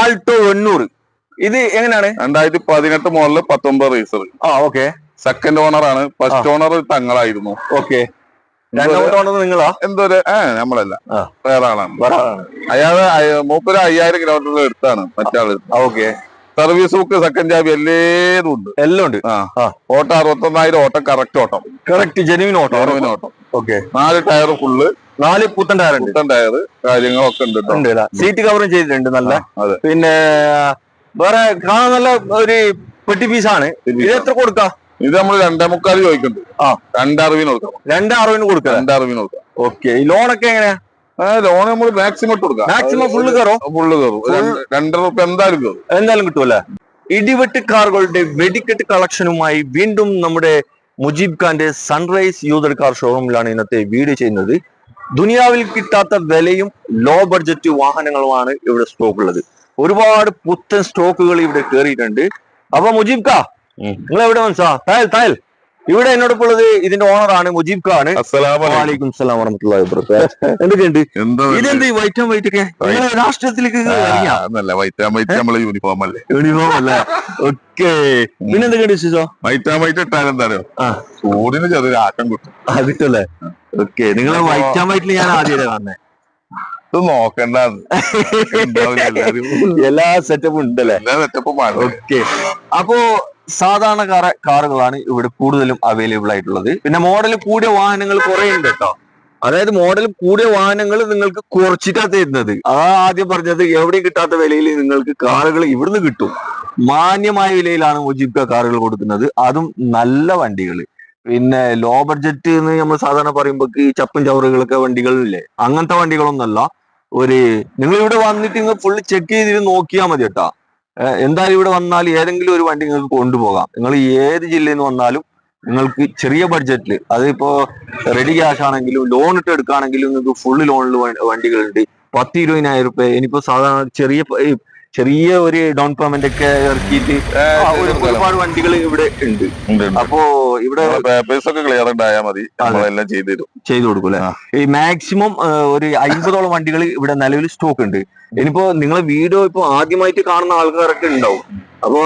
Alto 800 ഇത് എങ്ങനെയാണ്? 2018 model 19 racer. Okay. Second owner ആണ്. ഫസ്റ്റ് ഓണർ തങ്ങളായിരുന്നു. ഓക്കെ. രണ്ടാമത്തെ ഓണർ നിങ്ങളാ? എന്തൊരു നമ്മളല്ല, വേറെ ആളാണ്. അയാള് മൂപ്പര് 5000 കിലോമീറ്റർ എടുത്താണ് മറ്റാള്. ഓക്കെ. സർവീസ് ബുക്ക്, സെക്കൻഡ് ചാബി എല്ലാം ഉണ്ട്. എല്ലാം ഉണ്ട്. ഓട്ടം 61,000 ഓട്ടം. കറക്റ്റ് ഓട്ടം. കറക്റ്റ് ജെനുവിൻ ഓട്ടം. ഓക്കെ. 4 tyre full. 4 പുത്തൻ ടയർ ഉണ്ട്. പുത്തൻ ടയർ കാര്യങ്ങളൊക്കെ ഉണ്ട്. സീറ്റ് കവറും ചെയ്തിട്ടുണ്ട് നല്ല. പിന്നെ വേറെ കാണാൻ നല്ല ഒരു പെട്ടി പീസാണ്. ഇത് എത്ര കൊടുക്കാം? ഇത് നമ്മൾ 2.25 ചോദിക്കുന്നുണ്ട്. 2.60 കൊടുക്കാം. 2.60 കൊടുക്കാം. 2.60 കൊടുക്കാം. ഓക്കെ. ഈ ലോണൊക്കെ എങ്ങനെയാ? ലോൺ നമ്മൾ മാക്സിമം ഇട്ട് കൊടുക്കാം. മാക്സിമം ഫുള്ള് കയറും. 2 രൂപ എന്തായാലും കയറും. എന്തായാലും കിട്ടുമല്ലേ? ഇടിവെട്ട് കാറുകളുടെ വെടിക്കെട്ട് കളക്ഷനുമായി വീണ്ടും നമ്മുടെ മുജീബ് ഖാന്റെ സൺറൈസ് യൂതർ കാർ ഷോറൂമിലാണ് ഇന്നത്തെ വീഡിയോ ചെയ്യുന്നത്. ദുനിയാവിൽ കിട്ടാത്ത വിലയും ലോ ബഡ്ജറ്റ് വാഹനങ്ങളുമാണ് ഇവിടെ സ്റ്റോക്ക് ഉള്ളത്. ഒരുപാട് പുത്തൻ സ്റ്റോക്കുകൾ ഇവിടെ കയറിയിട്ടുണ്ട്. അപ്പൊ മുജീബ് ഖാ, നിങ്ങൾ എവിടെ മനസ്സാ? തായൽ ഇവിടെ എന്നോടൊപ്പം ഉള്ളത് ഇതിന്റെ ഓണറാണ്, മുജീബ് ഖാ ആണ്. വലൈക്കും സലാം വറഹ്മത്തുള്ളാഹി വബറകാതുഹു. എന്തൊക്കെയുണ്ട്? ഇതെന്ത് വൈറ്റ് ആൻഡ് വൈറ്റ് ഒക്കെ രാഷ്ട്രീയത്തിലേക്ക് യൂണിഫോം അല്ലേ? യൂണിഫോം അല്ലേ? ഓക്കെ. പിന്നെ എന്തൊക്കെയുണ്ട് വിശേഷം? വൈറ്റ് ആൻഡ് വൈറ്റ് ഇട്ടാൽ എന്തായാലും ചൂടിന് ചെറിയൊരു ആക്കം കിട്ടും. കിട്ടല്ലേ? ഓക്കെ. നിങ്ങൾ വൈറ്റ് ആൻഡ് വൈറ്റിൽ ഞാൻ ആദ്യമേ കാണുന്നേ. ഇത് നോക്കണ്ട, എല്ലാ സെറ്റപ്പും ഉണ്ടല്ലേ? എല്ലാ സെറ്റപ്പും. ഓക്കെ. അപ്പോ സാധാരണ കാറുകളാണ് ഇവിടെ കൂടുതലും അവൈലബിൾ ആയിട്ടുള്ളത്. പിന്നെ മോഡൽ കൂടിയ വാഹനങ്ങൾ കുറെ ഉണ്ട് കേട്ടോ. അതായത് മോഡൽ കൂടിയ വാഹനങ്ങൾ നിങ്ങൾക്ക് കുറച്ചിട്ടാ തരുന്നത്. ആദ്യം പറഞ്ഞത് എവിടെയും കിട്ടാത്ത വിലയിൽ നിങ്ങൾക്ക് കാറുകൾ ഇവിടുന്ന് കിട്ടും. മാന്യമായ വിലയിലാണ് മുജീബ് ഖാ കാറുകൾ കൊടുക്കുന്നത്, അതും നല്ല വണ്ടികൾ. പിന്നെ ലോ ബഡ്ജറ്റ് എന്ന് നമ്മൾ സാധാരണ പറയുമ്പോൾ ഈ ചപ്പും ചവറുകളൊക്കെ വണ്ടികളില്ലേ, അങ്ങനത്തെ വണ്ടികളൊന്നല്ല. നിങ്ങൾ ഇവിടെ വന്നിട്ട് നിങ്ങൾ ഫുള്ള് ചെക്ക് ചെയ്തിട്ട് നോക്കിയാൽ മതി കേട്ടോ. എന്തായാലും ഇവിടെ വന്നാൽ ഏതെങ്കിലും ഒരു വണ്ടി നിങ്ങൾക്ക് കൊണ്ടുപോകാം. നിങ്ങൾ ഏത് ജില്ലയിൽ നിന്ന് വന്നാലും നിങ്ങൾക്ക് ചെറിയ ബഡ്ജറ്റിൽ, അതിപ്പോ റെഡി ക്യാഷ് ആണെങ്കിലും ലോൺ ഇട്ട് എടുക്കുകയാണെങ്കിലും നിങ്ങൾക്ക് ഫുള്ള് ലോണിൽ വണ്ടികളുണ്ട്. 10-20,000 രൂപ. ഇനിയിപ്പോ സാധാരണ ചെറിയ ഒരു ഡൗൺ പേയ്മെന്റ് ഒക്കെ ഇറക്കിയിട്ട് ഒരുപാട് വണ്ടികൾ ഇവിടെ ഉണ്ട്. അപ്പോ ഇവിടെ പേപ്പേഴ്സ് ഒക്കെ ക്ലിയർ ഉണ്ടായാൽ മതി, നമ്മളെല്ലാം ചെയ്തു കൊടുക്കും അല്ലെ? ഈ മാക്സിമം ഒരു 50ഓളം വണ്ടികൾ ഇവിടെ നിലവിൽ സ്റ്റോക്ക് ഉണ്ട്. ഇനിയിപ്പോ നിങ്ങളെ വീഡിയോ ഇപ്പൊ ആദ്യമായിട്ട് കാണുന്ന ആൾക്കാരൊക്കെ ഉണ്ടാവും. അപ്പൊ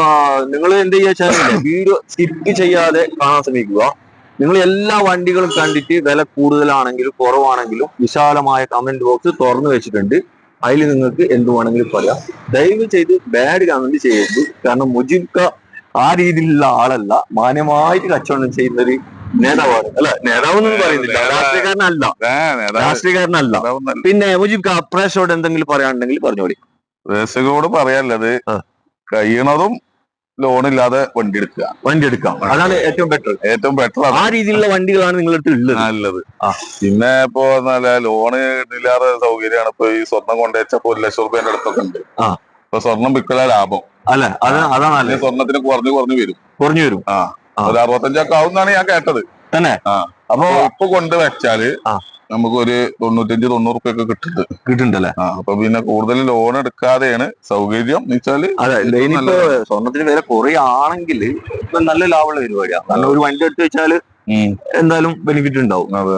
നിങ്ങൾ എന്ത് ചെയ്യാച്ചാൽ വീഡിയോ സ്കിപ്പ് ചെയ്യാതെ കാണാൻ ശ്രമിക്കുക. നിങ്ങൾ എല്ലാ വണ്ടികളും കണ്ടിട്ട് വില കൂടുതലാണെങ്കിലും കുറവാണെങ്കിലും വിശാലമായ കമന്റ് ബോക്സ് തുറന്നു വെച്ചിട്ടുണ്ട്. അതിൽ നിങ്ങൾക്ക് എന്ത് വേണമെങ്കിലും പറയാം. ദയവ് ചെയ്ത് ബാഡ് കമന്റ് ചെയ്യരുത്. കാരണം മുജീബ് ഖാ ആ രീതിയിലുള്ള ആളല്ല, മാന്യമായിട്ട് കച്ചവടം ചെയ്യുന്ന ഒരു നേതാവാണ്. അല്ല, നേതാവെന്നൊന്നും പറയുന്നില്ല, രാഷ്ട്രീയക്കാരനല്ല. പിന്നെ മുജീബ് ഖാ പ്രേക്ഷകരോട് എന്തെങ്കിലും പറയാനുണ്ടെങ്കിൽ പറഞ്ഞോളി. പ്രേക്ഷകരോട് പറയാനുള്ളത് കഴിയണതും ലോൺ ഇല്ലാതെ വണ്ടി എടുക്കാം. അതാണ് ഏറ്റവും ബെറ്റർ. ആ രീതിയിലുള്ള വണ്ടികളാണ് നിങ്ങളുടെ അടുത്ത് നല്ലത്. പിന്നെ ഇപ്പൊ ലോണ് ഇല്ലാതെ സൗകര്യമാണ്. ഇപ്പൊ ഈ സ്വർണം കൊണ്ടുവച്ചപ്പോ 1 ലക്ഷം രൂപേന്റെ അടുത്തൊക്കെ ഉണ്ട്. ഇപ്പൊ സ്വർണം വിൽക്കല ലാഭം അല്ല, അതാണ് സ്വർണത്തിന് കുറഞ്ഞു വരും. ഒരു 65 ആവുന്നാണ് ഞാൻ കേട്ടത് തന്നെ. അപ്പൊ ഇപ്പൊ കൊണ്ടുവച്ചാല് നമുക്ക് ഒരു 95-90 റുപ്യൊക്കെ കിട്ടുന്നുണ്ടല്ലേ? അപ്പൊ പിന്നെ കൂടുതൽ ലോൺ എടുക്കാതെയാണ് സൗകര്യം എന്ന് വെച്ചാല്. അതെ, ഇനിയിപ്പോ സ്വർണത്തിന് വില കുറയാണെങ്കിൽ നല്ല ലാഭമുള്ള പരിപാടിയാണ്. കാരണം ഒരു വണ്ടി എടുത്ത് വെച്ചാല് എന്തായാലും ബെനിഫിറ്റ് ഉണ്ടാവും. അതെ.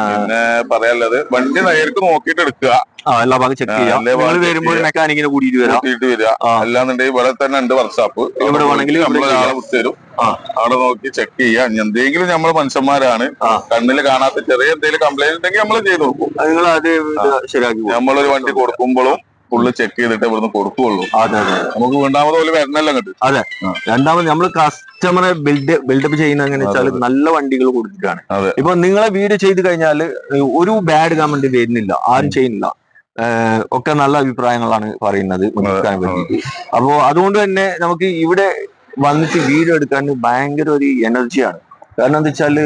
പിന്നെ പറയാനുള്ളത് വണ്ടി നേരിട്ട് നോക്കിയിട്ട് എടുക്കുക. എല്ലാ ഭാഗം ചെക്ക് ചെയ്യാം. വരുമ്പോൾ മെക്കാനിക്കിനെ കൂട്ടിയിട്ട് വരിക. അല്ലാന്നുണ്ടെങ്കിൽ ഇവിടെ തന്നെ ഉണ്ട് വർക്ക്ഷോപ്പ്. എവിടെ വേണമെങ്കിലും നമ്മളൊരാളെ വിട്ടുതരും. അവിടെ നോക്കി ചെക്ക് ചെയ്യാം. എന്തെങ്കിലും നമ്മൾ മനുഷ്യന്മാരാണ്, കണ്ണിൽ കാണാത്ത ചെറിയ എന്തെങ്കിലും കംപ്ലൈന്റ് ഉണ്ടെങ്കിൽ നമ്മൾ ചെയ്ത് കൊടുക്കും. നിങ്ങൾ അത് ശരിയാക്കി. നമ്മളൊരു വണ്ടി കൊടുക്കുമ്പോഴും ഫുള്ള് ചെക്ക് ചെയ്തിട്ട് ഇവിടുന്ന് കൊടുക്കുള്ളൂ. നമുക്ക് രണ്ടാമത് പോലെ വരണല്ലോ കിട്ടും. അതെ, രണ്ടാമത് നമ്മൾ കസ്റ്റമറെ ബിൽഡപ്പ് ചെയ്യുന്ന എങ്ങനെ വെച്ചാൽ നല്ല വണ്ടികൾ കൊടുത്തിട്ടാണ്. ഇപ്പൊ നിങ്ങളെ വീഡിയോ ചെയ്ത് കഴിഞ്ഞാൽ ഒരു ബാഡ് കമന്റ് വരുന്നില്ല, ആരും ചെയ്യുന്നില്ല. ഒക്കെ നല്ല അഭിപ്രായങ്ങളാണ് പറയുന്നത് മുജീബ് പറ്റിയിട്ട്. അപ്പോ അതുകൊണ്ട് തന്നെ നമുക്ക് ഇവിടെ വന്നിട്ട് വീഡിയോ എടുക്കാൻ ഭയങ്കര ഒരു എനർജിയാണ്. കാരണം എന്താ വെച്ചാല്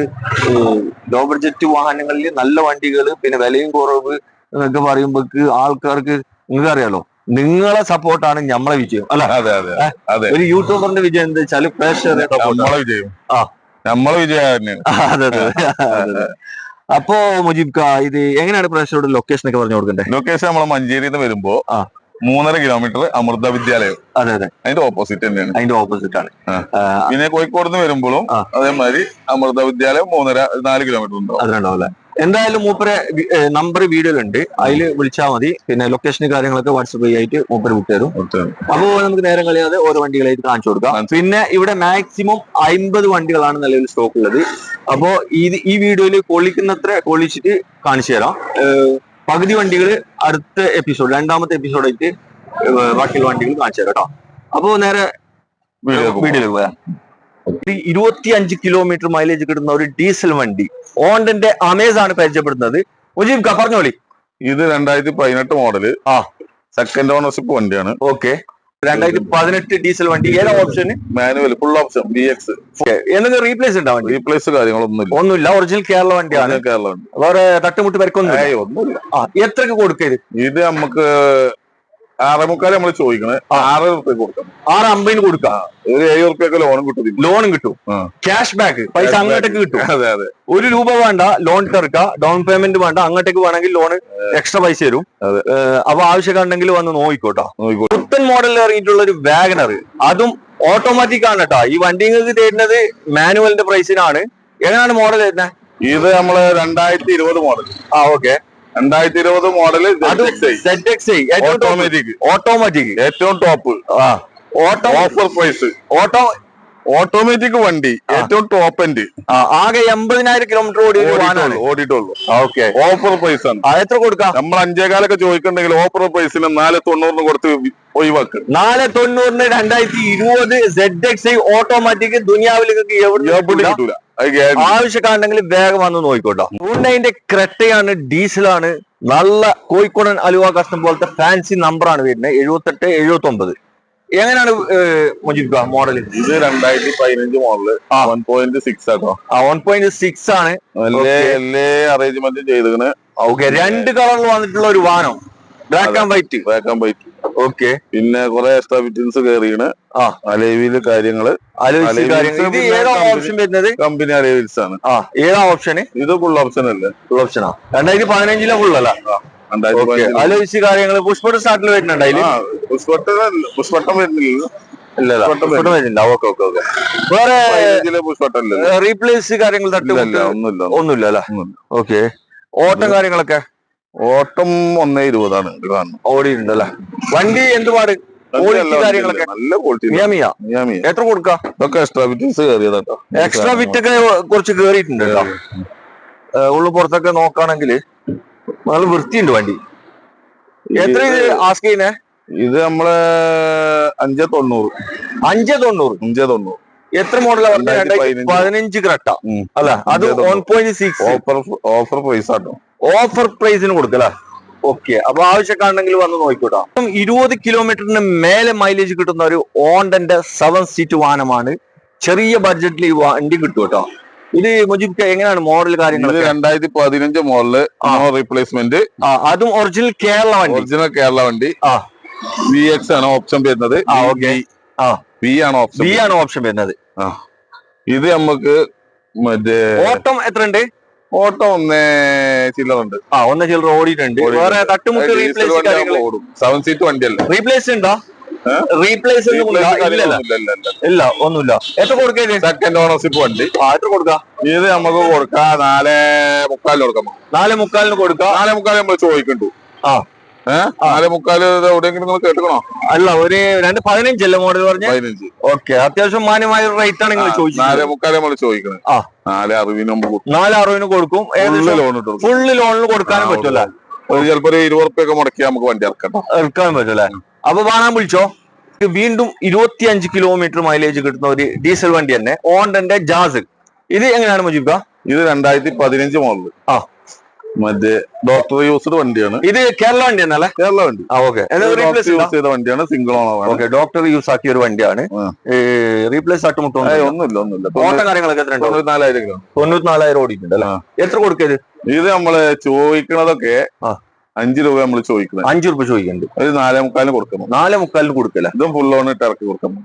ലോ ബഡ്ജറ്റ് വാഹനങ്ങളിൽ നല്ല വണ്ടികൾ, പിന്നെ വിലയും കുറവ് എന്നൊക്കെ പറയുമ്പോ ആൾക്കാർക്ക് നിങ്ങൾക്ക് അറിയാലോ, നിങ്ങളെ സപ്പോർട്ടാണ് നമ്മളെ വിജയം അല്ല? ഒരു യൂട്യൂബറിന്റെ വിജയം എന്താ വെച്ചാല് പ്രേക്ഷകരുടെ നമ്മളെ വിജയം. അതെ. അപ്പോ മുജീബ് ഖാ, ഇത് എങ്ങനെയാണ് പ്രേക്ഷകരുടെ ലൊക്കേഷൻ ഒക്കെ പറഞ്ഞു കൊടുക്കണ്ടേ? ലൊക്കേഷൻ നമ്മളെ മഞ്ചേരിയിൽ നിന്ന് വരുമ്പോ 3.5 കിലോമീറ്റർ അമൃത വിദ്യാലയം. അതെ. അതിന്റെ ഓപ്പോസിറ്റ് തന്നെയാണ്. അതിന്റെ ഓപ്പോസിറ്റ് ആണ്. പിന്നെ കോഴിക്കോട് നിന്ന് വരുമ്പോഴും അതേമാതിരി അമൃത വിദ്യാലയം 4 കിലോമീറ്റർ ഉണ്ടാവും. അതിനുണ്ടാവും അല്ലെ? എന്തായാലും മൂപ്പരെ നമ്പർ വീഡിയോയിലുണ്ട്, അതിൽ വിളിച്ചാൽ മതി. പിന്നെ ലൊക്കേഷനും കാര്യങ്ങളൊക്കെ വാട്സപ്പ് ആയിട്ട് മൂപ്പര് വിട്ടുതരും. അപ്പോൾ നമുക്ക് നേരം കളയാതെ ഓരോ വണ്ടികളായിട്ട് കാണിച്ചു കൊടുക്കാം. പിന്നെ ഇവിടെ മാക്സിമം 50 വണ്ടികളാണ് നിലവിൽ സ്റ്റോക്ക് ഉള്ളത്. അപ്പോ ഈ വീഡിയോയിൽ കൊള്ളിക്കുന്നത്ര കൊള്ളിച്ചിട്ട് കാണിച്ചു തരാം. പകുതി വണ്ടികൾ അടുത്ത എപ്പിസോഡ്, രണ്ടാമത്തെ എപ്പിസോഡായിട്ട് ബാക്കിയുള്ള വണ്ടികൾ കാണിച്ചു തരാം കേട്ടോ. അപ്പോ നേരെ വീഡിയോയിൽ പോയാ 25 കിലോമീറ്റർ മൈലേജ് കിട്ടുന്ന ഒരു ഡീസൽ വണ്ടി ഹോണ്ടന്റെ അമേസ് ആണ് പരിചയപ്പെടുന്നത്. മുജീബ് ക പറഞ്ഞോളി. ഇത് 2018 മോഡല്, സെക്കൻഡ് ഓണർഷിപ്പ് വണ്ടിയാണ്. ഓക്കെ, 2018 ഡീസൽ വണ്ടി. ഏതാ option? Manual, full option BX. എന്തെങ്കിലും റീപ്ലേസ് ഉണ്ടാവും? റീപ്ലേസ് കാര്യങ്ങളൊന്നുമില്ല, ഒറിജിനൽ കേരള വണ്ടിയാണ്. കേരള വണ്ടി, വേറെ തട്ടുമുട്ട് പരിക്കൊന്നും ഒന്നുമില്ല. എത്രക്ക് കൊടുക്കരുത്? ഇത് നമുക്ക് 6.25 നമ്മൾ ചോദിക്കണേ, 6 റുപ്യ കൊടുക്കാം. 6.50 കൊടുക്കാം. ഒരു 7 റുപ്യൊക്കെ ലോണും കിട്ടും. ക്യാഷ് ബാക്ക് പൈസ അങ്ങോട്ടേക്ക് കിട്ടും. അതെ അതെ, 1 രൂപ വേണ്ട ലോൺ തീർക്കാം, ഡൗൺ പേയ്മെന്റ് വേണ്ട, അങ്ങോട്ടേക്ക് വേണമെങ്കിൽ ലോൺ എക്സ്ട്രാ പൈസ തരും. അപ്പൊ ആവശ്യമുണ്ടെങ്കിൽ വന്ന് നോക്കിക്കോട്ടോ. പുത്തൻ മോഡലിൽ ഇറങ്ങിയിട്ടുള്ള ഒരു വാഗണർ, അതും ഓട്ടോമാറ്റിക് ആണ് കേട്ടോ. ഈ വണ്ടി നിങ്ങൾക്ക് തരുന്നത് മാനുവലിന്റെ പ്രൈസിനാണ്. എങ്ങനെയാണ് മോഡൽ വരുന്നത്? ഇത് നമ്മള് 2020 മോഡൽ. ഓക്കെ, 2020 മോഡല് ഓട്ടോമാറ്റിക്, ഏറ്റവും ടോപ്പ്. ഓഫർ പ്രൈസ്, ഓട്ടോമാറ്റിക് വണ്ടി, ഏറ്റവും ടോപ്പ് എൻഡ്. ആകെ 80,000 കിലോമീറ്റർ ഓടിയിട്ടുള്ളൂ. ഓക്കെ, ഓഫർ പ്രൈസ് ആണ്. എത്ര കൊടുക്കാം? നമ്മൾ 5,400 ചോദിക്കണ്ടെങ്കിൽ ഓഫർ പ്രൈസിന് 490 കൊടുത്ത് ഒഴിവാക്ക്. 490 2020 ZXi ഓട്ടോമാറ്റിക് ദുനിയാവിൽ കിട്ടൂല. ആവശ്യക്കാരുണ്ടെങ്കിൽ വേഗം വന്ന് നോക്കിക്കോട്ടോ. ഹ്യുണ്ടായിന്റെ ക്രെറ്റയാണ്, ഡീസലാണ്. നല്ല കോഴിക്കോടൻ അലുവ കസ്റ്റം പോലത്തെ ഫാൻസി നമ്പറാണ് വരുന്നത്, 78 79. എങ്ങനെയാണ് മുജീബ് മോഡൽ? ഇത് 2015 മോഡല്, 1.6 ആട്ടോ. 1.6 ആണ്. അറേഞ്ച്മെന്റ് ചെയ്തിരിക്കണ്. ഓക്കെ, 2 കളറിൽ വന്നിട്ടുള്ള ഒരു വാഹനം, ബ്ലാക്ക് ആൻഡ് വൈറ്റ്. ഓക്കെ, പിന്നെ കുറെ എക്സ്ട്രാ ഫിറ്റിംഗ്സ് കയറിയാണ്. അലൈവില് കാര്യങ്ങള്, ഓപ്ഷൻ വരുന്നത് കമ്പനി അലൈവിൽസ് ആണ്. ഏതാ ഓപ്ഷൻ? ഇത് ഫുൾ ഓപ്ഷൻ അല്ലേ? ഫുൾ ഓപ്ഷനാ. 2015 ഫുൾ അല്ല. അലോയ്സ് കാര്യങ്ങള് പുഷ്പട്ട സ്റ്റാർട്ടിൽ വരുന്നുണ്ട്. പുഷ്പട്ടം വരുന്നില്ല. വേറെ റീപ്ലേസ് കാര്യങ്ങൾ ഒന്നുമില്ല അല്ല? ഓക്കെ, ഓട്ടം കാര്യങ്ങളൊക്കെ? ഓട്ടം 1.20 ആണ് ഓടിയിട്ടുണ്ടല്ലേ വണ്ടി? എന്തുപാട് കാര്യങ്ങളൊക്കെ? നല്ല ക്വാളിറ്റി. എത്ര കൊടുക്കാം? ഇതൊക്കെ എക്സ്ട്രാ ഫിറ്റിംഗ്സ് കയറിയതാട്ടോ. എക്സ്ട്രാ ഫിറ്റ് ഒക്കെ കുറച്ച് കേറിയിട്ടുണ്ട് കേട്ടോ. ഉള്ളു പുറത്തൊക്കെ നോക്കുകയാണെങ്കിൽ നല്ല വൃത്തിയുണ്ട് വണ്ടി. എത്ര ആസ്ക് ചെയ്യുന്നേ? ഇത് നമ്മള് 590. 590. എത്ര മോഡലാണ്? 2015 ക്രെറ്റ അല്ല? അത് 1.6 ഓഫർ പ്രൈസ് ആട്ടോ. ഓഫർ പ്രൈസിന് കൊടുക്കല. ഓക്കെ, അപ്പൊ ആവശ്യക്കാരുണ്ടെങ്കിൽ വന്ന് നോക്കിക്കോട്ടോ. 20 കിലോമീറ്ററിന് മേലെ മൈലേജ് കിട്ടുന്ന ഒരു ഹോണ്ടന്റെ 7 സീറ്റ് വാഹനമാണ്. ചെറിയ ബഡ്ജറ്റിൽ ഈ വണ്ടി കിട്ടും കേട്ടോ. ഇത് മുജീബ് എങ്ങനെയാണ് മോഡൽ കാര്യങ്ങൾ? 2015 മോഡല്, റീപ്ലേസ്മെന്റ്. അതും ഒറിജിനൽ കേരള വണ്ടി. VX ആണ് ഓപ്ഷൻ വരുന്നത്. V ആണ് ഓപ്ഷൻ വരുന്നത്. ഇത് നമുക്ക് മറ്റേ ഓട്ടം എത്ര ഉണ്ട്? ഓട്ടം 1 ചില്ലറുണ്ട്. 1 ചില്ലർ ഓടിയിട്ടുണ്ട്. വേറെ തട്ടുമുട്ട് റീപ്ലേസ് ഓടും. 7 സീറ്റ് വണ്ടിയല്ല. റീപ്ലേസ് ഉണ്ടോ? റീപ്ലേസ് ഇല്ല, ഒന്നുമില്ല. എത്ര കൊടുക്കേ? സെക്കൻഡ് ഓണർഷിപ്പ് വണ്ടി. എത്ര കൊടുക്കാം? ഇത് നമുക്ക് കൊടുക്കാം 4.25 കൊടുക്കാം. 4.25 കൊടുക്കാം. 4.25 നമ്മൾ ചോദിക്കണ്ടു. 4.25 എവിടെയെങ്കിലും നിങ്ങൾ കേട്ടുക്കണോ? അല്ല, ഒരു 2.15 അല്ലേ മോഡൽ പറഞ്ഞ? 15. ഓക്കെ, അത്യാവശ്യം മാന്യമായ റേറ്റ് ആണ് നിങ്ങൾ ചോദിച്ചത്. 4.25 നമ്മൾ ചോദിക്കണേ. 4.60 കൊടുക്കും. ഫുള്ള് ലോണിൽ കൊടുക്കാനും പറ്റൂല. ചിലപ്പോ 20 റുപ്യൊക്കെ മുടക്കി നമുക്ക് വണ്ടി ഇറക്കാൻ പറ്റൂല. അപ്പൊ വാങ്ങാൻ വിളിച്ചോ. വീണ്ടും 25 കിലോമീറ്റർ മൈലേജ് കിട്ടുന്ന ഒരു ഡീസൽ വണ്ടി തന്നെ, ഹോണ്ടന്റെ ജാസ്. ഇത് എങ്ങനെയാണ് മുജീബ്? ഇത് 2015 മോഡല്. മറ്റേ ഡോക്ടർ യൂസ്ഡ് വണ്ടിയാണ്. ഇത് കേരള വണ്ടി തന്നെയല്ലേ? കേരള വണ്ടി. യൂസ് ചെയ്ത വണ്ടിയാണ്. Single owner. Okay, doctor use ആക്കിയ ഒരു വണ്ടിയാണ്. റീപ്ലേസ് തട്ടുമുട്ടോ? ഒന്നുമില്ല. ഓട്ടം കാര്യങ്ങളൊക്കെ 94,000 ഓടിയിട്ടുണ്ട് അല്ലേ? എത്ര കൊടുക്കരുത്? ഇത് നമ്മള് ചോദിക്കണതൊക്കെ 5 രൂപ നമ്മൾ ചോദിക്കുന്നത്. 5 രൂപ ചോദിക്കുന്നുണ്ട്. അത് 4.25 കൊടുക്കണം. 4.25 കൊടുക്കല. ഇതും ഫുൾ ലോൺ ഇട്ട് ഇറക്കി കൊടുക്കണം.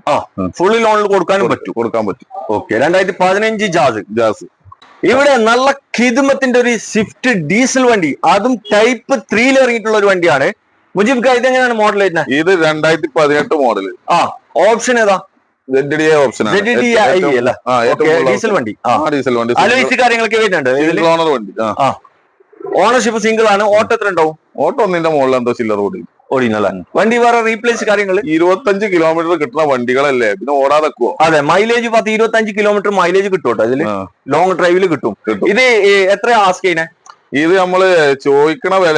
ഫുള്ള് ലോണിൽ കൊടുക്കാൻ പറ്റും. Okay, 2015 jazz. ഇവിടെ നല്ല ഖിദ്മത്തിന്റെ ഒരു സ്വിഫ്റ്റ് ഡീസൽ വണ്ടി, അതും ടൈപ്പ് 3 ഇറങ്ങിയിട്ടുള്ള ഒരു വണ്ടിയാണ്. മുജീബ് ഖാൻ, ഇതെങ്ങനെയാണ് മോഡൽ വരുന്നത്? ഇത് 2018 മോഡല്. ഓപ്ഷൻ ഏതാ? ZDI option. ഡീസൽ വണ്ടി. ഡീസൽ വണ്ടി. അലോയ്സ് കാര്യങ്ങളൊക്കെ വരുന്നുണ്ട്. ഓണർ വണ്ടി. ഓണർഷിപ്പ് സിംഗിൾ ആണ്. ഓട്ടോ എത്ര ഉണ്ടാവും? ഓട്ടോ ഒന്നിന്റെ മുകളിൽ എന്തോ ചില്ലറ കൂടി ഓടിനല്ലേ. വണ്ടി വേറെ റീപ്ലേസ് കാര്യങ്ങൾ? 25 കിലോമീറ്റർ കിട്ടുന്ന വണ്ടികളല്ലേ, പിന്നെ ഓടാതെക്കുവോ? അതെ, മൈലേജ് 10-25 കിലോമീറ്റർ മൈലേജ് കിട്ടും കേട്ടോ ഇതില്. ലോങ് ഡ്രൈവില് കിട്ടും. ഇത് എത്ര ആസ്ക് ചെയ്യുന്നേ? ഇത് നമ്മള് ചോദിക്കണ വില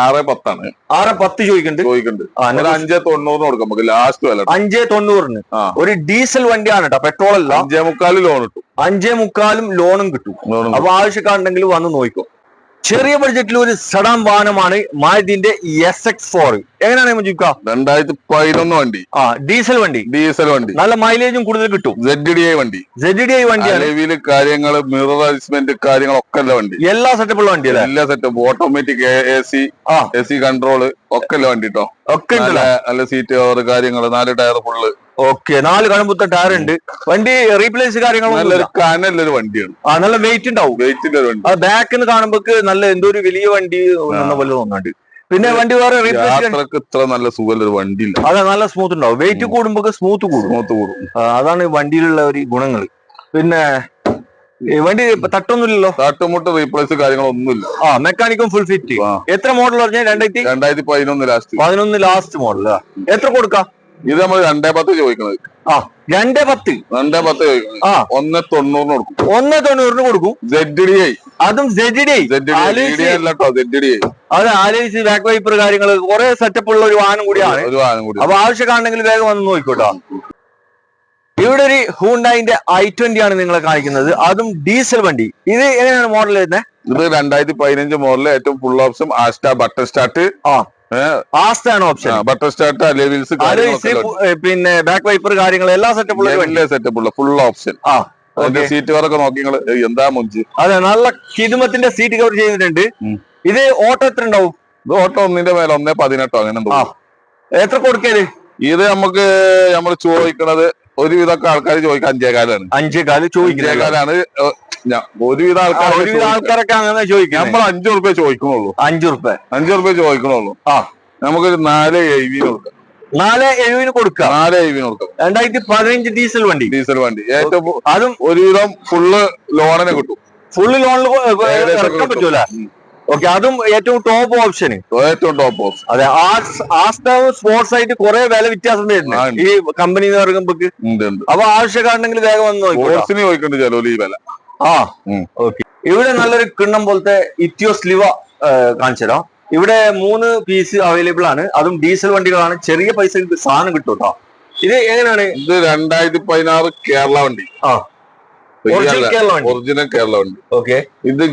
6.10 ചോദിക്കുന്നുണ്ട്. 5.90 കൊടുക്കാം നമുക്ക് ലാസ്റ്റ് വില. 5.90 ഒരു ഡീസൽ വണ്ടിയാണ് കേട്ടോ, പെട്രോൾ അല്ല. 5.25 ലോൺ കിട്ടും. 5.25 ലോണും കിട്ടും. അപ്പൊ ആവശ്യക്കാരുണ്ടെങ്കിൽ വന്ന് നോക്കിക്കോ. ചെറിയ ബഡ്ജറ്റിൽ ഒരു സഡാൻ വാഹനമാണ് മാരുതിന്റെ SX4. എങ്ങനെയാണ് മുജീബ്? 2011 വണ്ടി. ഡീസൽ വണ്ടി. നല്ല മൈലേജും കൂടുതൽ കിട്ടും. ZDI വണ്ടി. വണ്ടിയാണ്. കാര്യങ്ങള് മിറർ അഡ്ജസ്റ്റ്മെന്റ് കാര്യങ്ങളൊക്കെ ഉള്ള വണ്ടി. എല്ലാ സെറ്റപ്പുള്ള വണ്ടി. എല്ലാ സെറ്റപ്പ് ഓട്ടോമാറ്റിക് AC കൺട്രോള് ഒക്കെ ഉള്ള വണ്ടി കേട്ടോ. ഒക്കെ നല്ല സീറ്റ് കവർ കാര്യങ്ങള് 4 ടയർ ഫുള്ള്. ഓക്കെ, 4 കണമ്പുത്ത ടയർ ഉണ്ട്. വണ്ടി റീപ്ലേസ് കാര്യങ്ങളൊന്നും കനല്ലൊരു വണ്ടിയാണ്. നല്ല വെയിറ്റ് ഉണ്ടാവും. വെയിറ്റിന്റെ ഒരു വണ്ടി. ബാക്കിന്ന് കാണുമ്പോ നല്ല എന്തോ ഒരു വലിയ വണ്ടി പോലെ തോന്നുന്നുണ്ട്. പിന്നെ വണ്ടി വേറെ യാത്രക്ക് ഇത്ര നല്ല സുഖമുള്ള വണ്ടി ഇല്ല. അതെ, നല്ല സ്മൂത്ത് ഉണ്ടാവും. വെയിറ്റ് കൂടുമ്പോ സ്മൂത്ത് കൂടും. അതാണ് വണ്ടിയിലുള്ള ഒരു ഗുണങ്ങൾ. പിന്നെ വണ്ടി തട്ടൊന്നുമില്ലല്ലോ. തട്ടുമുട്ട് റീപ്ലേസ് കാര്യങ്ങളൊന്നുമില്ല. മെക്കാനിക്കും ഫുൾ ഫിറ്റ്. എത്ര മോഡൽ പറഞ്ഞാൽ? 2011 ലാസ്റ്റ് മോഡൽ. എത്ര കൊടുക്കാം? ഇത് നമ്മൾ 2.10 ചോദിക്കുന്നത്. 2.10 ചോദിക്കുന്നത്. 1.90 കൊടുക്കും. 1.90 കൊടുക്കും. ZDI. അതും ZDI. അതെ, ആലോചിച്ച് ബാക്ക് വൈപ്പർ കാര്യങ്ങൾ കുറെ സെറ്റപ്പ് ഉള്ള ഒരു വാഹനം കൂടിയാണ്. അപ്പൊ ആവശ്യക്കാരുണ്ടെങ്കിൽ വേഗം വന്ന് നോക്കിക്കോട്ടോ. ഇവിടെ ഒരു ഹൂണ്ടായിന്റെ i20 ആണ് നിങ്ങളെ കാണിക്കുന്നത്. അതും ഡീസൽ വണ്ടി. ഇത് എങ്ങനെയാണ് മോഡൽ വരുന്നത്? ഇത് 2015 മോഡൽ. ഏറ്റവും full option Asta button start. ആസ്താണ് ഓപ്ഷൻ. ബട്ടർ സ്റ്റാർട്ട്, അലോയ്സ്, പിന്നെ ബാക്ക് വൈപ്പർ കാര്യങ്ങൾ എല്ലാ സെറ്റപ്പുള്ള ഫുൾ ഓപ്ഷൻ. സീറ്റ് കവറൊക്കെ നോക്കി നിങ്ങള് എന്താ മുഞ്ചി. അതെ, നല്ല കിതുമത്തിന്റെ സീറ്റ് കവർ ചെയ്തിട്ടുണ്ട്. ഇത് ഓട്ടോ എത്ര ഉണ്ടാവും? ഇത് ഓട്ടോ ഒന്നിന്റെ മേലെ 1.18 അങ്ങനെ എന്തോ. എത്ര കൊടുക്കല്? ഇത് നമ്മൾ ചോദിക്കണത് ഒരുവിധമൊക്കെ ആൾക്കാർ ചോദിക്കാൻ 5.25 ചോദിക്കാനാണ്. ഒരുവിധ ആൾക്കാരൊക്കെ അങ്ങനെ ചോദിക്കും. നമ്മൾ 5 റുപ്യ ചോദിക്കണുള്ളൂ. 5 റുപ്യ ചോദിക്കണുള്ളൂ. നമുക്കൊരു 4.70 കൊടുക്കാം. 4.70 കൊടുക്കാം. 4.70 കൊടുക്കാം. 2015 ഡീസൽ വണ്ടി. ഏറ്റവും അതും ഒരുവിധം ഫുള്ള് ലോണിന് കിട്ടും. ഫുള്ള് ലോണിൽ ഇറക്കാൻ പറ്റൂല. ഓക്കെ, അതും ഏറ്റവും ടോപ്പ് ഓപ്ഷൻ. അതെ, സ്പോർട്സ് ആയിട്ട് കുറെ വില വ്യത്യാസം വരുന്നുണ്ട് ഈ കമ്പനി ഇറങ്ങുമ്പോ. അപ്പൊ ആവശ്യക്കാരുണ്ടെങ്കിൽ വേഗം വന്ന് ചോദിക്കുന്നുണ്ട് ചിലോ ഈ വില. ഓക്കെ, ഇവിടെ നല്ലൊരു കിണ്ണം പോലത്തെ ഇറ്റിയോസ് ലിവ കാണിച്ചുതരാം. ഇവിടെ 3 പീസ് അവൈലബിൾ ആണ്. അതും ഡീസൽ വണ്ടികളാണ്. ചെറിയ പൈസ സാധനം കിട്ടും കേട്ടോ. ഇത് എങ്ങനെയാണ്? ഇത് 2016 കേരള വണ്ടി. ഒറിജിനൽ കേരള വണ്ടി. ഓക്കെ, ഇത്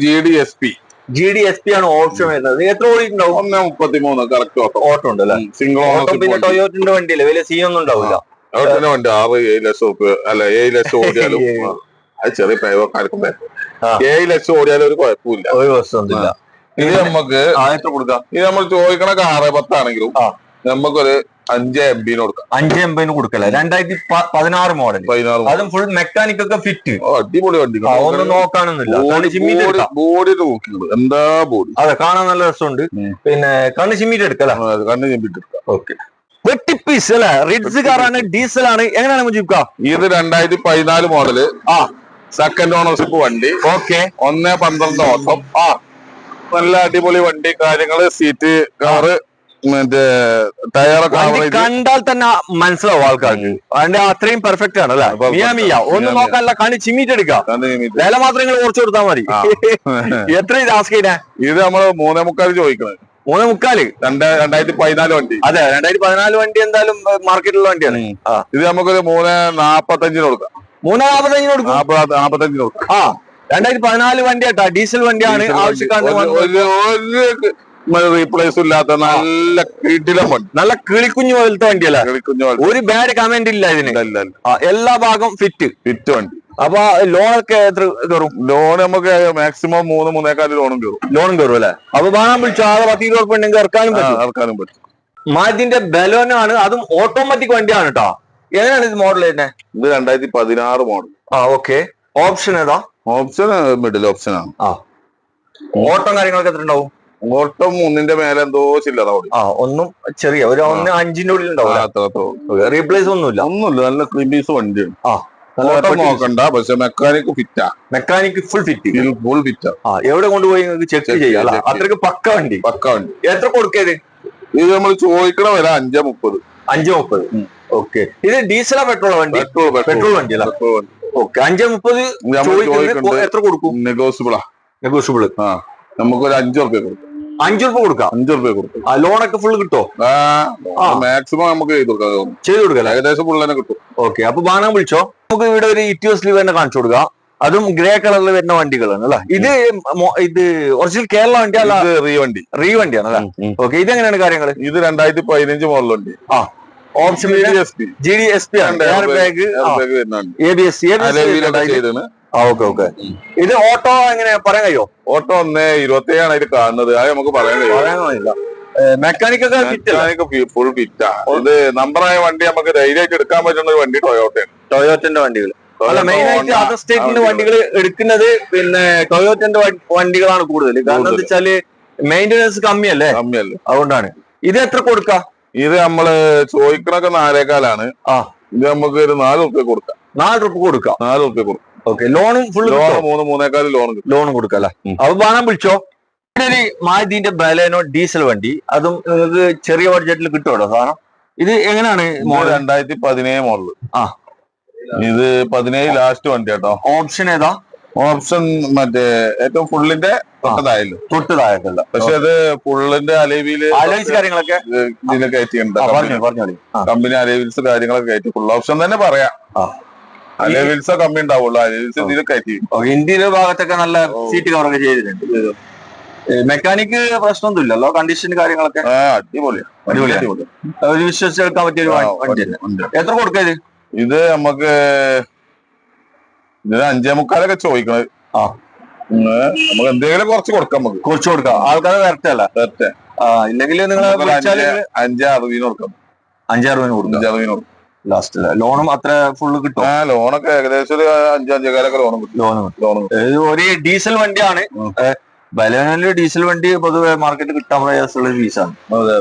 GDSP ആണ് ഓപ്ഷൻ വരുന്നത്. എത്ര ഓടിയിട്ടുണ്ടാവും? 1.33 കറക്റ്റ് ഓട്ടോ ഉണ്ട് അല്ലെ. Single auto. പിന്നെ ടൊയോട്ടന്റെ വണ്ടിയല്ലേ, വലിയ സീനൊന്നും ഉണ്ടാവില്ല. വണ്ടി 6-7 ലക്ഷം അല്ല 7 ലക്ഷം ഓടിയാലും അത് ചെറിയ പ്രയോഗക്കാർക്കും 7 ലക്ഷം ഓടിയാലും ഒരു കുഴപ്പമില്ല, ഒരു പ്രശ്നമൊന്നുമില്ല. ഇത് നമുക്ക് കൊടുക്കാം. ഇത് നമ്മൾ ചോദിക്കണ 6.10 ആണെങ്കിലും നമുക്കൊരു 5.80 കൊടുക്കാം. 5.80 കൊടുക്കല്ലേ. 2016 മോഡൽ. അതും ഫുൾ മെക്കാനിക് ഒക്കെ ഫിറ്റ്. അടിപൊളി വണ്ടി. ഒന്നും നോക്കാനൊന്നുമില്ല. ബോഡി നോക്കിയുള്ളൂ. എന്താ ബോഡി. അതെ, കാണാൻ നല്ല രസമുണ്ട്. പിന്നെ കണ്ണ് ചിമ്മിട്ട് എടുക്കല്ലേ. കണ്ണ് ചിമ്മിട്ട് എടുക്കാം. ഓക്കെ, വെട്ടിപ്പീസ് അല്ലെ. റിഡ്സ് കാറാണ്, ഡീസൽ ആണ്. എങ്ങനെയാണ് മുജീബ്? ഇത് 2014 മോഡല്. സെക്കൻഡ് ഓണർഷിപ്പ് വണ്ടി. ഓക്കെ, 1.12 ഓട്ടം. നല്ല അടിപൊളി വണ്ടി. കാര്യങ്ങള് സീറ്റ് കവറ് മറ്റേ ടയറൊക്കെ കണ്ടാൽ തന്നെ മനസ്സിലാവും ആൾക്കാർക്ക്. അതിന്റെ അത്രയും പെർഫെക്റ്റ് ആണ് അല്ലെ. ഒന്നും നോക്കാനല്ല, കണി ചിമ്മിട്ടെടുക്കാം. വില മാത്രം നിങ്ങൾ കുറച്ച് കൊടുത്താൽ മതി. എത്ര ഇത് ആസ്ക് ചെയ്തേ? ഇത് നമ്മള് 3.25 ചോദിക്കുന്നത്. 3.25. 2014 വണ്ടി. അതെ, 2014 വണ്ടി എന്തായാലും മാർക്കറ്റിലുള്ള വണ്ടിയാണ്. ഇത് നമുക്കൊരു 3.45 കൊടുക്കാം. 3.45 കൊടുക്കും. 45 കൊടുക്കാം. 2014 വണ്ടി കേട്ടാ, ഡീസൽ വണ്ടിയാണ്. ആവശ്യക്കാരന് റീപ്ലേസ് ഇല്ലാത്ത നല്ല കിടിലം വണ്ടി. നല്ല കിളിക്കുഞ്ഞു പോലത്തെ വണ്ടിയല്ല. ഒരു ബാഡ് കമന്റ് ഇല്ല ഇതിന്. എല്ലാ ഭാഗം ഫിറ്റ് വണ്ടി. അപ്പൊ ലോണൊക്കെ എത്ര കയറും? ലോൺ നമുക്ക് മാക്സിമം 3-3.25 ലോണും കയറും അല്ലെ. അപ്പൊ വാങ്ങാൻ വിളിച്ചോ, 10-20 ഉറുപ്പിക ഉണ്ടെങ്കിൽ ഇറക്കാനും പറ്റും. മാരുതിന്റെ ബലോനാണ്. അതും ഓട്ടോമാറ്റിക് വണ്ടിയാണ് കേട്ടോ. എങ്ങനെയാണ് ഇത് മോഡൽ തന്നെ? ഇത് 2016 മോഡൽ. ഓക്കെ, ഓപ്ഷൻ ഏതാ? ഓപ്ഷൻ മിഡിൽ ഓപ്ഷൻ ആണ്. ഓട്ടം കാര്യങ്ങളൊക്കെ എത്ര ഉണ്ടാവും? ഓട്ടം 1ന്റെ മേലെ എന്തോ ചില്ലറ ഓടി. ഒന്നും ചെറിയ ഒരു 1.5ന്റെ ഉള്ളിൽ ഉണ്ടാവും. റീപ്ലേസ് ഒന്നുമില്ല. നല്ല ക്ലീൻ പീസ് വണ്ടിയാണ്. ഓട്ടം നോക്കണ്ട, പക്ഷെ മെക്കാനിക് ഫിറ്റാ. Mechanic full fit. ഫുൾ ഫിറ്റാ. എവിടെ കൊണ്ടുപോയി നിങ്ങൾക്ക് ചെക്ക് ചെയ്യാം. അത്രയ്ക്ക് പക്ക വണ്ടി. എത്ര കൊടുക്കരുത്? ഇത് നമ്മൾ ചോദിക്കണ വില 5.30. 5.30. ഓക്കെ. ഇത് ഡീസലാ പെട്രോളാ വണ്ടി? പെട്രോൾ വണ്ടി അല്ല. ഓക്കെ. 5.30 എത്ര കൊടുക്കും? നെഗോഷ്യബിൾ. നമുക്കൊരു 5 റുപ്യ കൊടുക്കും. 5 റുപ്യ കൊടുക്കാം. 5 റുപ്യ കൊടുക്കും. ലോണൊക്കെ ഫുള്ള് കിട്ടോ? മാക്സിമം നമുക്ക് ചെയ്ത് കൊടുക്കാം. ഏകദേശം ഫുൾ തന്നെ കിട്ടും. ഓക്കെ. അപ്പൊ വാങ്ങാൻ വിളിച്ചോ. നമുക്ക് ഇവിടെ ഒരു ഇറ്റിയോസ് ലീവ് തന്നെ കാണിച്ചു കൊടുക്കാം. അതും ഗ്രേ കളറിൽ വരുന്ന വണ്ടികളാണ് അല്ലെ. ഇത് ഒറിജിനൽ കേരള വണ്ടി അല്ല, റീ വണ്ടിയാണ് അല്ലെ. ഓക്കെ. ഇതെങ്ങനെയാണ് കാര്യങ്ങള്? ഇത് 2015 മോഡൽ വണ്ടി. ഓപ്ഷൻ GDSP ആണ്. ABS. ഓക്കെ. ഇത് ഓട്ടോ എങ്ങനെ പറയാൻ കഴിയോ? ഓട്ടോ 1.27 അതിൽ കാണുന്നത്. അത് നമുക്ക് പറയാൻ കഴിയില്ല. മെക്കാനിക് ഫുൾ ഫിറ്റാ. ഇത് നമ്പറായ വണ്ടി നമുക്ക് ധൈര്യമായിട്ട് എടുക്കാൻ പറ്റുന്ന ഒരു വണ്ടി ടൊയോട്ടന്റെ വണ്ടികൾ അല്ല. മെയിൻ ആയിട്ട് അതർ സ്റ്റേറ്റിന്റെ വണ്ടികൾ എടുക്കുന്നത് പിന്നെ ടൊയോട്ടന്റെ വണ്ടികളാണ് കൂടുതൽ. കാരണം എന്താ വെച്ചാല് മെയിന്റനൻസ് കമ്മിയല്ലേ. അതുകൊണ്ടാണ്. ഇത് എത്ര കൊടുക്കാം? ഇത് നമ്മള് ചോദിക്കണൊക്കെ 4.25. ഇത് നമുക്ക് ഒരു 4 റുപ്യ കൊടുക്കാം. 4 റുപ്യ കൊടുക്കാം. 4 റുപ്യ കൊടുക്കാം. ഓക്കെ. ലോണും ഫുൾ 3.25 ലോൺ കൊടുക്കാം അല്ലെ. അപ്പൊ വാങ്ങാൻ വിളിച്ചോ. ഒരു മാരുതിന്റെ ബലേനോ ഡീസൽ വണ്ടി, അതും നിങ്ങൾക്ക് ചെറിയ ബഡ്ജറ്റിൽ കിട്ടുമല്ലോ സാധനം. ഇത് എങ്ങനെയാണ്? 2017 മോഡൽ. ഇത് 17 ലാസ്റ്റ് വണ്ടി കേട്ടോ. ഓപ്ഷൻ ഏതാ? ഓപ്ഷൻ മറ്റേ ഏറ്റവും ഫുള്ളിന്റെ തൊട്ടതായിട്ടല്ല, പക്ഷെ അത് ഫുള്ളിന്റെ അലവിയില് കാര്യങ്ങളൊക്കെ ഇതിൽ കയറ്റിയുണ്ട്. കമ്പനി അലവിൽസ് കാര്യങ്ങളൊക്കെ കയറ്റി. ഫുൾ ഓപ്ഷൻ തന്നെ പറയാം. അലവിൽസ് കമ്മി ഉണ്ടാവുള്ളൂ. അലവിൽസ് ഇതിൽ കയറ്റി. ഇന്ത്യയിലെ ഭാഗത്തൊക്കെ നല്ല സീറ്റ് കവറൊക്കെ ചെയ്തിട്ടുണ്ട്. മെക്കാനിക് പ്രശ്നമൊന്നുമില്ലല്ലോ. കണ്ടീഷൻ കാര്യങ്ങളൊക്കെ അടിപൊളിയാണ്. ഒരു വിശ്വസിച്ചെടുക്കാൻ പറ്റിയ ഒരു വണ്ടി. എത്ര കൊടുക്കരുത്? ഇത് നമുക്ക് 5.25 ചോദിക്കണത്. നമുക്ക് എന്തെങ്കിലും കുറച്ച് കൊടുക്കാം. ആൾക്കാരെ വരട്ടല്ല. ഇല്ലെങ്കിൽ നിങ്ങൾ 5.60 കൊടുക്കാം. 5.60 കൊടുക്കാം ലാസ്റ്റ്. ലോണും അത്ര ഫുള്ള് കിട്ടും. ലോണൊക്കെ ഏകദേശം ഒരു 5.5 ലോൺ കിട്ടും. ഒരു ഡീസൽ വണ്ടിയാണ്. ബലേനോയില് ഡീസൽ വണ്ടി പൊതുവെ മാർക്കറ്റ് കിട്ടാൻ പ്രയാസമുള്ള പീസാണ്. അതെ.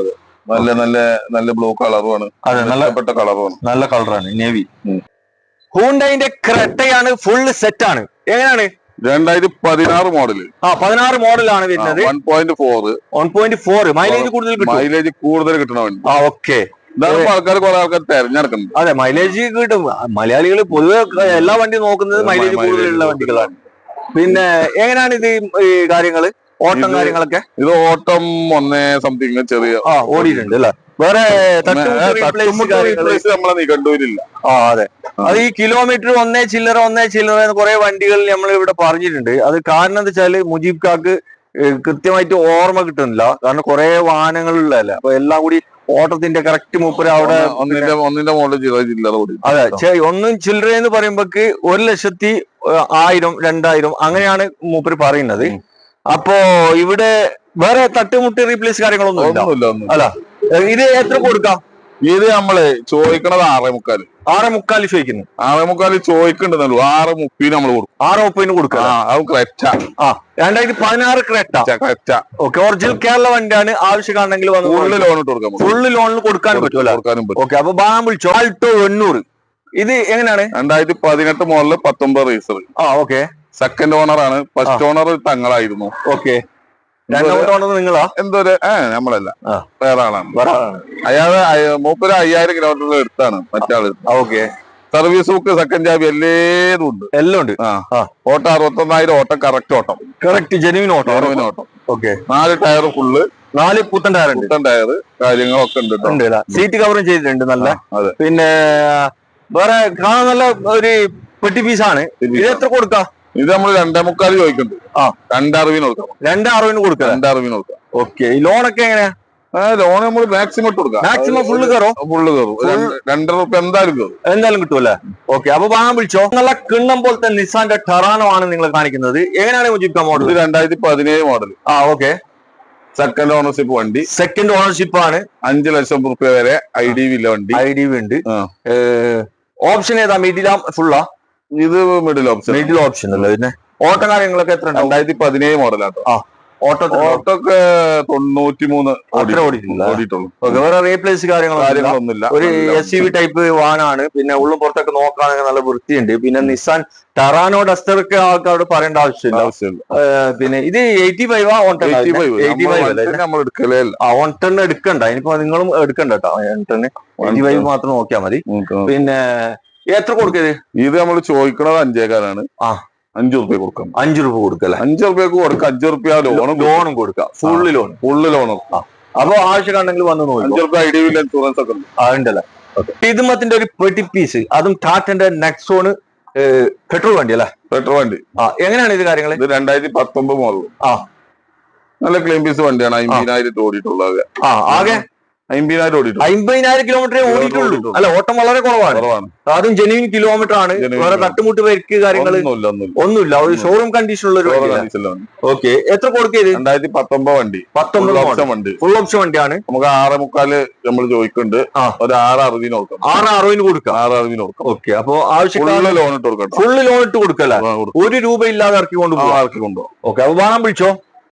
നല്ല നല്ല നല്ല ബ്ലൂ കളറുമാണ്. അതെ, നല്ല കളറുമാണ്. നല്ല കളറാണ്. നേവി. ഹൂണ്ടൈന്റെ ക്രെറ്റയാണ്. ഫുള്ള് സെറ്റ് ആണ്. എങ്ങനെയാണ്? 2016 മോഡല്. 16 മോഡലാണ് വരുന്നത്. 1.4 മൈലേജ് കൂടുതൽ കിട്ടണ വണ്ടി. ഓക്കെ. ആൾക്കാർ കുറെ ആൾക്കാർ തെരഞ്ഞെടുക്കുന്നുണ്ട്. അതെ, മൈലേജ് കിട്ടും. മലയാളികൾ പൊതുവെ എല്ലാ വണ്ടി നോക്കുന്നത് മൈലേജ് കൂടുതലുള്ള വണ്ടികളാണ്. പിന്നെ എങ്ങനെയാണ് ഇത് ഈ കാര്യങ്ങള്? ഓട്ടം കാര്യങ്ങളൊക്കെ? ഇത് ഓട്ടം 1 സംതിങ് ചെറിയ ഓടിയിട്ടുണ്ട് അല്ലെ. വേറെ നമ്മളെ നിഘണ്ടുവിലില്ല. അതെ. അത് ഈ കിലോമീറ്റർ 1 ചില്ലറ കുറെ വണ്ടികൾ നമ്മൾ ഇവിടെ പറഞ്ഞിട്ടുണ്ട്. അത് കാരണം എന്താ വെച്ചാല് മുജീബ് കാക്ക് കൃത്യമായിട്ട് ഓർമ്മ കിട്ടുന്നില്ല. കാരണം കുറെ വാഹനങ്ങളുള്ളതല്ലേ. അപ്പൊ എല്ലാം കൂടി ഓട്ടത്തിന്റെ കറക്റ്റ് മൂപ്പര് അവിടെ ഒന്നിന്റെ മോഡൽ ചില്ലറ കൂടി. അതെ, ഒന്നും ചില്ലറ എന്ന് പറയുമ്പോക്ക് 1,10,000 2,000 അങ്ങനെയാണ് മൂപ്പര് പറയുന്നത്. അപ്പോ ഇവിടെ വേറെ തട്ടുമുട്ടി റീപ്ലേസ് കാര്യങ്ങളൊന്നും അല്ല. ഇത് എത്ര കൊടുക്കാം? ഇത് നമ്മള് ചോദിക്കണത് 6.25. 6.25 ചോദിക്കുന്നു. 6.25 ചോദിക്കണ്ടെന്നുള്ളൂ. 6.30 നമ്മൾ കൊടുക്കും. 6.30 കൊടുക്കാം. 2016 ക്രെറ്റ. ഓക്കെ. ഒറിജിനൽ കേരള വണ്ടിയാണ്. ആവശ്യമാണെങ്കിൽ ഫുള്ള് ലോൺ ഇട്ട് കൊടുക്കാം. ഫുള്ള് ലോണിൽ കൊടുക്കാനും പറ്റും. ഓക്കെ. അപ്പൊ വാങ്ങാൻ വിളിച്ചോ. ആൾട്ടോ 800. ഇത് എങ്ങനെയാണ്? 2018 മോഡല് 19 റീസർ. ഓക്കെ. സെക്കൻഡ് ഓണർ ആണ്. ഫസ്റ്റ് ഓണർ തങ്ങളായിരുന്നു. ഓക്കെ. രണ്ടാമത്തെ ഓണർ നിങ്ങളാ? എന്തൊരു നമ്മളല്ല, വേറെ ആളാണ്. അയാള് 5000 കിലോമീറ്റർ എടുത്താണ് മറ്റാള്. ഓക്കെ. സർവീസ് ബുക്ക്, സെക്കൻഡ് ചാബി എല്ലാം ഉണ്ട്. ഓട്ടം 61,000. ഓട്ടം കറക്റ്റ് ജെനുവിൻ ഓട്ടം. ഓക്കെ. 4 tyre full. 4 പുത്തൻ ടയർ കാര്യങ്ങളൊക്കെ ഉണ്ട്. സീറ്റ് കവറും ചെയ്തിട്ടുണ്ട് നല്ല. പിന്നെ വേറെ കാണാൻ നല്ല ഒരു പെട്ടി പീസാണ്. ഇത് എത്ര കൊടുക്കാം? ഇത് നമ്മൾ 2.25 ചോദിക്കുന്നുണ്ട്. 2.60 കൊടുക്കാം. 2.60 കൊടുക്കാം. ഓക്കെ. ലോണൊക്കെ എങ്ങനെയാ? ലോൺ നമ്മൾ മാക്സിമം ഇട്ട് കൊടുക്കാം. മാക്സിമം ഫുള്ള് കയറും. 2 റുപ്യ എന്തായാലും കിട്ടുമല്ലേ? ഓക്കെ. അപ്പൊ വാങ്ങാൻ വിളിച്ചോ. നല്ല കിണ്ണം പോലത്തെ നിസാന്റെ ടെറാനോ ആണ് നിങ്ങൾ കാണിക്കുന്നത്. എങ്ങനെയാണ് Mujeeb model? 2017 model. Okay. Second ownership വണ്ടി. സെക്കൻഡ് ഓണർഷിപ്പ് ആണ്. 5 ലക്ഷം റുപ്യ വരെ IDV ഇല്ല വണ്ടി. IDV ഉണ്ട്. ഓപ്ഷൻ ഏതാ? മിഡിലാ ഫുള്ളാ? ഇത് മിഡിൽ ഓപ്ഷൻ അല്ലേ. പിന്നെ ഓട്ട കാര്യങ്ങളൊക്കെ എത്ര? 2017 മോഡലാട്ടോ. ഓട്ടോക്കെ 93 അത്ര ഓടിയിട്ടില്ല. ഓടിയിട്ടുള്ളൂ. വേറെ റീപ്ലേസ് കാര്യങ്ങളൊന്നുമില്ല. ഒരു SUV ടൈപ്പ് വാനാണ്. പിന്നെ ഉള്ളും പുറത്തൊക്കെ നോക്കുകയാണെങ്കിൽ നല്ല വൃത്തിയുണ്ട്. പിന്നെ നിസാൻ ടറാനോ ഡസ്റ്റർ ഒക്കെ ആൾക്കാരോട് പറയേണ്ട ആവശ്യമില്ല. പിന്നെ ഇത് 85 നമ്മൾ എടുക്കലേ ഇല്ല. 110 എടുക്കണ്ട. ഇനിയിപ്പോ നിങ്ങളും എടുക്കണ്ട കേട്ടോ. 85 മാത്രം നോക്കിയാൽ മതി. പിന്നെ എത്ര കൊടുക്കരുത്? ഇത് നമ്മൾ ചോദിക്കണത് 5,000 5 റുപ്യ കൊടുക്കാം. 5 രൂപ കൊടുക്കല്ലേ? 5 റുപ്യക്ക് കൊടുക്കാം. 5 റുപ്യ ലോണും കൊടുക്കാം. ഫുള്ള് ലോൺ കൊടുക്കാം. അപ്പൊ ആവശ്യമുണ്ടെങ്കിൽ വന്ന് നോക്കാം. 5 റുപ്യ ഐഡിയ ഇൻഷുറൻസ് ഒക്കെ ഉണ്ടല്ലേ? ഇതുമത്തിന്റെ ഒരു പെട്ടി പീസ്, അതും ടാറ്റന്റെ നെക്സോണ് പെട്രോൾ വണ്ടി അല്ലേ? പെട്രോൾ വണ്ടി. എങ്ങനെയാണ് ഇത് കാര്യങ്ങൾ? ഇത് 2019 മോഡൽ. നല്ല ക്ലീൻ പീസ് വണ്ടിയാണ്. 50,000 ഓടിയിട്ടുള്ളത്. ആകെ 50,000 ഓടിയിട്ടുള്ളൂ. 50,000 കിലോമീറ്ററേ ഓടിയിട്ടുള്ളൂ. അല്ല, ഓട്ടം വളരെ കുറവാണ്. അതും ജെന്യൂൻ കിലോമീറ്റർ ആണ്. വേറെ തട്ടുമുട്ട് പരിക്ക് കാര്യങ്ങൾ ഒന്നുമില്ല. ഒരു ഷോറൂം കണ്ടീഷനുള്ള ഒരു ഓക്കെ. എത്ര കൊടുക്കരുത്? 2019 വണ്ടി. 19 വണ്ടി. ഫുൾ ഓപ്ഷൻ വണ്ടിയാണ്. നമുക്ക് 6.25 നമ്മൾ ചോദിക്കുന്നുണ്ട്. ഒരു 6.60 കൊടുക്കാം. 6.60 കൊടുക്കാം. 6.60 കൊടുക്കാം. ഓക്കെ. അപ്പൊ ആവശ്യം ലോൺ ഇട്ട് കൊടുക്കാം. ഫുള്ള് ലോൺ ഇട്ട് കൊടുക്കല്ലേ? 1 രൂപ ഇല്ലാതെ ഇറക്കി കൊണ്ടുപോകും. ഇറക്കി കൊണ്ടുപോകും. ഓക്കെ. അപ്പൊ വാങ്ങാൻ വിളിച്ചോ.